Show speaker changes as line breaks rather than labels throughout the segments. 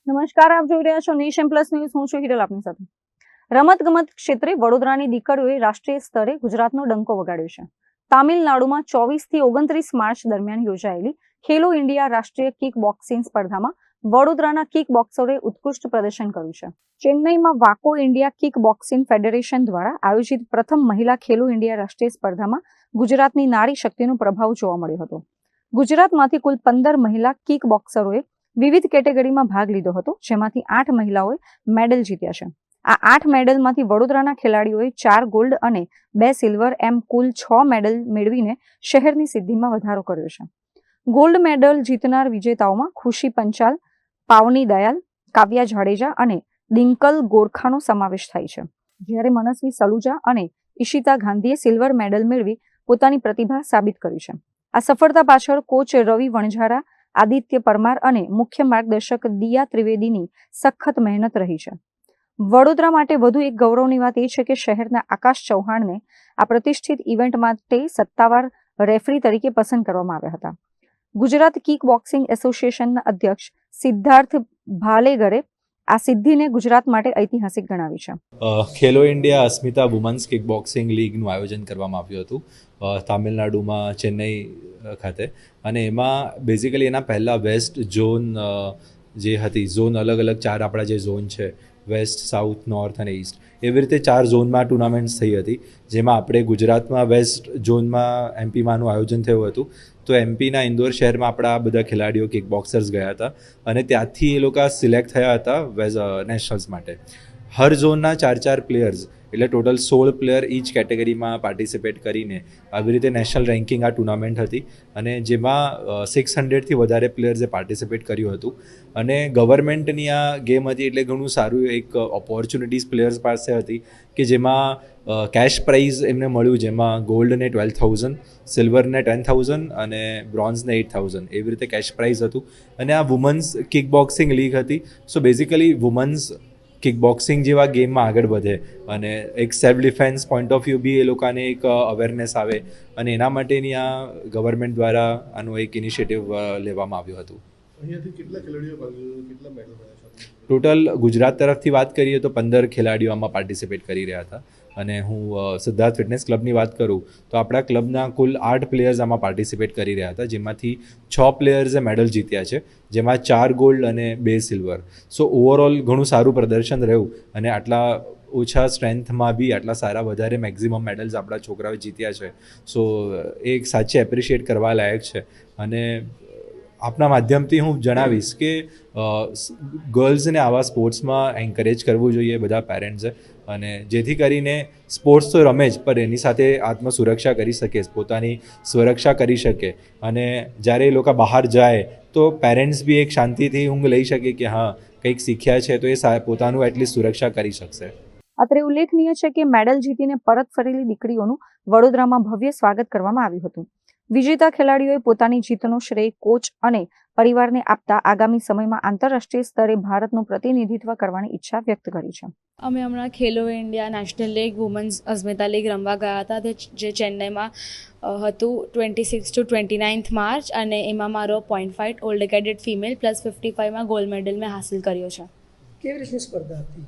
નમસ્કાર, આપ જોઈ રહ્યા છો નેશન પ્લસ ન્યૂઝ. હું છું હિરલ આપની સાથે. રમતગમત ક્ષેત્રે વડોદરાની દીકરીઓએ રાષ્ટ્રીય સ્તરે ગુજરાતનો ડંકો વગાડ્યો છે. તામિલનાડુમાં 24 થી 29 માર્ચ દરમિયાન યોજાયેલી ખેલો ઇન્ડિયા રાષ્ટ્રીય કિક બોક્સિંગ સ્પર્ધામાં વડોદરાના કિક બોક્સરોએ ઉત્કૃષ્ટ પ્રદર્શન કર્યું છે. ચેન્નઈમાં વાકો ઇન્ડિયા કિક બોક્સિંગ ફેડરેશન દ્વારા આયોજિત પ્રથમ મહિલા ખેલો ઇન્ડિયા રાષ્ટ્રીય સ્પર્ધામાં ગુજરાતની નારી શક્તિનો પ્રભાવ જોવા મળ્યો હતો. ગુજરાતમાંથી કુલ 15 મહિલા કિક બોક્સરોએ વિવિધ કેટેગરીમાં ભાગ લીધો હતો, જેમાંથી 8 મહિલાઓએ મેડલ જીત્યા છે. આ 8 મેડલમાંથી વડોદરાના ખેલાડીઓએ 4 ગોલ્ડ અને 2 સિલ્વર એમ કુલ 6 મેડલ મેળવીને શહેરની સિદ્ધિમાં વધારો કર્યો છે. ગોલ્ડ મેડલ જીતનાર વિજેતાઓમાં ખુશી પંચાલ, પાવની દયાલ, કાવ્યા જાડેજા અને દિંકલ ગોરખાનો સમાવેશ થાય છે, જ્યારે મનસ્વી સલુજા અને ઈશિતા ગાંધીએ સિલ્વર મેડલ મેળવી પોતાની પ્રતિભા સાબિત કરી છે. આ સફળતા પાછળ કોચ રવિ વણઝારા, આદિત્ય પરમાર અને મુખ્ય માર્ગદર્શક દિયા ત્રિવેદીની સખત મહેનત રહી છે. વડોદરા માટે વધુ એક ગૌરવની વાત એ છે કે શહેરના આકાશ ચૌહાણને આ પ્રતિષ્ઠિત ઇવેન્ટ માટે સત્તાવાર રેફરી તરીકે પસંદ કરવામાં આવ્યા હતા. ગુજરાત કિક બોક્સિંગ એસોસિએશનના અધ્યક્ષ સિદ્ધાર્થ ભાલેગરે આ સિદ્ધિને ગુજરાત માટે ઐતિહાસિક ગણાવી છે.
ખેલો ઇન્ડિયા અસ્મિતા વુમન્સ કિક બોક્સિંગ લીગનું આયોજન કરવામાં આવ્યું હતું તામિલનાડુમાં, ચેન્નઈ ખાતે. અને એમાં બેઝિકલી એના પહેલાં વેસ્ટ ઝોન જે હતી, ઝોન અલગ અલગ 4 આપણા જે ઝોન છે, વેસ્ટ, સાઉથ, નોર્થ અને ઈસ્ટ, એવી રીતે 4 ઝોનમાં ટુર્નામેન્ટ્સ થઈ હતી. જેમાં આપણે ગુજરાતમાં વેસ્ટ ઝોનમાં એમપીમાંનું આયોજન થયું હતું. તો એમપીના ઇન્દોર શહેરમાં આપણા બધા ખેલાડીઓ કિક બોક્સર્સ ગયા હતા અને ત્યાંથી એ લોકો સિલેક્ટ થયા હતા નેશનલ્સ માટે. હર ઝોનના 4 પ્લેયર્સ, એટલે ટોટલ 16 પ્લેયર ઈચ કેટેગરીમાં પાર્ટિસિપેટ કરીને આવી રીતે નેશનલ રેન્કિંગ આ ટુર્નામેન્ટ હતી. અને જેમાં 600થી વધારે પ્લેયર્સે પાર્ટિસિપેટ કર્યું હતું. અને ગવર્મેન્ટની આ ગેમ હતી એટલે ઘણું સારું એક ઓપોર્ચ્યુનિટીઝ પ્લેયર્સ પાસે હતી કે જેમાં કેશ પ્રાઇઝ એમને મળ્યું, જેમાં ગોલ્ડને 12,000, સિલ્વરને 10,000 અને બ્રોન્ઝને 8,000 એવી રીતે કેશ પ્રાઇઝ હતું. અને આ વુમન્સ કિક બોક્સિંગ લીગ હતી. So basically women's kick boxing જેવા ગેમમાં આગળ વધે અને એક self defence point of view બી એ લોકોને એક અવેરનેસ આવે, અને એના માટેની આ ગવર્મેન્ટ દ્વારા આનું એક ઇનિશિયેટિવ લેવામાં આવ્યું હતું.
અહીંયાથી કેટલા ખેલાડીઓ ભાગ લીધો, કેટલા મેડલ મળ્યા છે?
ટોટલ ગુજરાત તરફથી વાત કરીએ તો 15 ખેલાડીઓ આમાં પાર્ટિસિપેટ કરી રહ્યા હતા. અને હું સિદ્ધાર્થ ફિટનેસ ક્લબની વાત કરું તો આપણા ક્લબના કુલ 8 પ્લેયર્સ આમાં પાર્ટિસિપેટ કરી રહ્યા હતા, જેમાંથી 6 પ્લેયર્સે મેડલ જીત્યા છે, જેમાં 4 ગોલ્ડ અને 2 સિલ્વર. સો ઓવરઓલ ઘણું સારું પ્રદર્શન રહ્યું અને આટલા ઓછા સ્ટ્રેન્થમાં બી આટલા સારા વધારે મેક્ઝિમમ મેડલ્સ આપણા છોકરાઓએ જીત્યા છે. સો એ એક સાચે એપ્રિશિએટ કરવા લાયક છે. અને આપના માધ્યમથી હું જણાવીશ કે ગર્લ્સને આવા સ્પોર્ટ્સમાં એન્કરેજ કરવું જોઈએ બધા પેરેન્ટ્સે, અને જેથી કરીને સ્પોર્ટ્સ તો રમે જ પણ એની સાથે આત્મસુરક્ષા કરી શકે, પોતાની સુરક્ષા કરી શકે. અને જ્યારે એ લોકો બહાર જાય તો પેરેન્ટ્સ બી એક શાંતિથી ઊંઘ લઈ શકે કે હા કંઈક શીખ્યા છે તો એ પોતાનું એટલી સુરક્ષા કરી શકશે.
અત્રે ઉલ્લેખનીય છે કે મેડલ જીતીને પરત ફરેલી દીકરીઓનું વડોદરામાં ભવ્ય સ્વાગત કરવામાં આવ્યું હતું. વિજેતા ખેલાડીઓએ પોતાની જીતનો શ્રેય કોચ અને પરિવારને આપતા આગામી સમયમાં આંતરરાષ્ટ્રીય સ્તરે ભારતનું પ્રતિનિધિત્વ કરવાની ઈચ્છા વ્યક્ત કરી છે.
અમે હમણાં ખેલો ઇન્ડિયા નેશનલ લીગ વુમન્સ અસ્મિતા લીગ રમવા ગયા હતા, જે ચેન્નઈમાં હતું 26 to 29 માર્ચ, અને એમાં મારો point fight old cadet female +55માં ગોલ્ડ મેડલ મેં હાંસિલ કર્યો છે.
કેવી રીતની સ્પર્ધા હતી?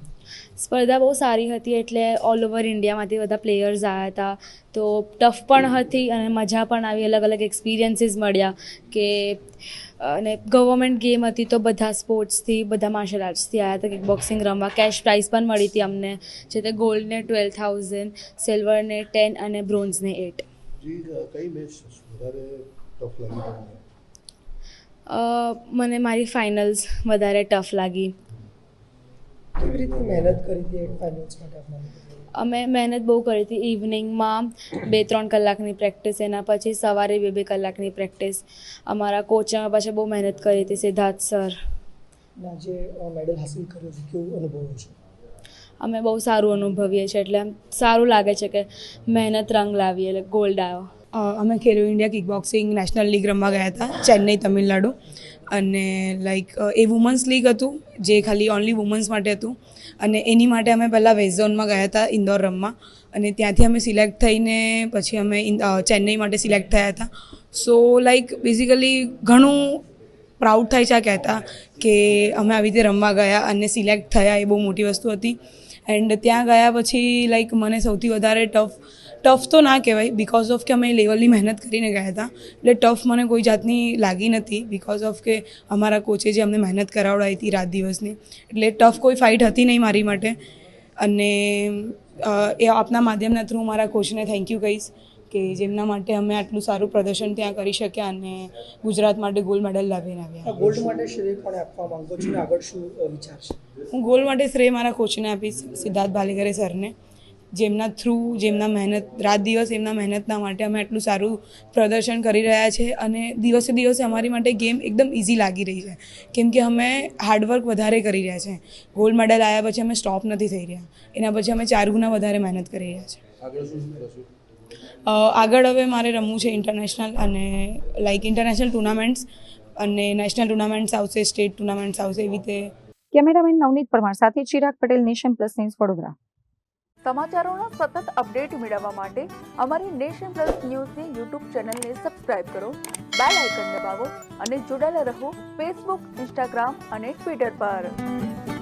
સ્પર્ધા બહુ સારી હતી, એટલે ઓલ ઓવર ઇન્ડિયામાંથી બધા પ્લેયર્સ આવ્યા હતા. તો ટફ પણ હતી અને મજા પણ આવી, અલગ અલગ એક્સપિરિયન્સીસ મળ્યા કે અને ગવર્મેન્ટ ગેમ હતી તો બધા સ્પોર્ટ્સથી, બધા માર્શલ આર્ટ્સથી આવ્યા હતા કિક બોક્સિંગ રમવા. કેશ પ્રાઇઝ પણ મળી હતી અમને, જે તે ગોલ્ડને 12,000, સિલ્વરને 10 અને બ્રોન્ઝને 8.
કઈ મેચ વધારે ટફ લાગી તમને?
મને મારી ફાઇનલ્સ વધારે ટફ લાગી.
કેવી રીતે મહેનત કરી હતી ફાઇનલ્સ માટે આપણે?
અમે મહેનત બહુ કરી હતી. ઇવનિંગમાં 2-3 કલાકની પ્રેક્ટિસ, એના પછી સવારે 2-2 કલાકની પ્રેક્ટિસ. અમારા કોચે અમારા પાસે બહુ મહેનત કરી હતી, સિદ્ધાર્થ સર.
જે મેડલ હાંસલ કર્યો છે કેવું અનુભવ છે?
અમે બહુ સારું અનુભવીએ છીએ, એટલે સારું લાગે છે કે મહેનત રંગ લાવી, એટલે ગોલ્ડ આવ્યો.
અમે Khelo India kick boxing national league રમવા ગયા હતા ચેન્નઈ, તમિલનાડુ. અને એ વુમન્સ લીગ હતું જે ખાલી ઓનલી વુમન્સ માટે હતું. અને એની માટે અમે પહેલાં વેસ્ટ ઝોનમાં ગયા હતા ઇન્દોર રમવા, અને ત્યાંથી અમે સિલેક્ટ થઈને પછી અમે ચેન્નઈ માટે સિલેક્ટ થયા હતા. સો બેઝિકલી ઘણું પ્રાઉડ થાય છે આ કહેતા કે અમે આવી રીતે રમવા ગયા અને સિલેક્ટ થયા એ બહુ મોટી વસ્તુ હતી. એન્ડ ત્યાં ગયા પછી લાઈક મને સૌથી વધારે ટફ તો ના કહેવાય બિકોઝ ઓફ કે અમે લેવલની મહેનત કરીને ગયા હતા, એટલે ટફ મને કોઈ જાતની લાગી નથી બિકોઝ ઓફ કે અમારા કોચે જે અમને મહેનત કરાવડાવી હતી રાત દિવસની, એટલે ટફ કોઈ ફાઇટ હતી નહીં મારી માટે. અને એ આપના માધ્યમના થ્રુ મારા કોચને થેન્ક યુ કહીશ કે જેમના માટે અમે આટલું સારું પ્રદર્શન ત્યાં કરી શક્યા અને ગુજરાત માટે ગોલ્ડ મેડલ લાવીને આવ્યા.
ગોલ્ડ માટે શ્રેય કોને આપવા માંગો છો ને આગળ શું વિચાર છે?
હું ગોલ્ડ માટે શ્રેય મારા કોચને આપીશ, સિદ્ધાર્થ ભાલેકરે સરને, જેમના થ્રુ જેમના મહેનત રાત દિવસ એમના મહેનતના માટે અમે આટલું સારું પ્રદર્શન કરી રહ્યા છે અને દિવસે દિવસે અમારી માટે ગેમ એકદમ ઇઝી લાગી રહી છે કેમ કે અમે હાર્ડવર્ક વધારે કરી રહ્યા છે. ગોલ્ડ મેડલ આવ્યા પછી અમે સ્ટોપ નથી થઈ રહ્યા, એના પછી અમે 4 ગુણા વધારે મહેનત કરી રહ્યા છીએ. આગળ હવે મારે રમવું છે ઇન્ટરનેશનલ અને લાઈક ઇન્ટરનેશનલ ટુર્નામેન્ટ્સ અને નેશનલ ટુર્નામેન્ટ્સ આવશે, સ્ટેટ ટુર્નામેન્ટ્સ આવશે, એવી રીતે.
કેમેરામેન નવનીત પરમાર સાથે Chirag Patel, Nation Plus News, Vadodara.
સમાચારોના સતત અપડેટ મેળવવા માટે અમારી નેશન પ્લસ ન્યૂઝની યુટ્યુબ ચેનલને સબસ્ક્રાઇબ કરો, બેલ આઇકન દબાવો અને જોડાયેલા રહો ફેસબુક, ઇન્સ્ટાગ્રામ અને ટ્વિટર પર.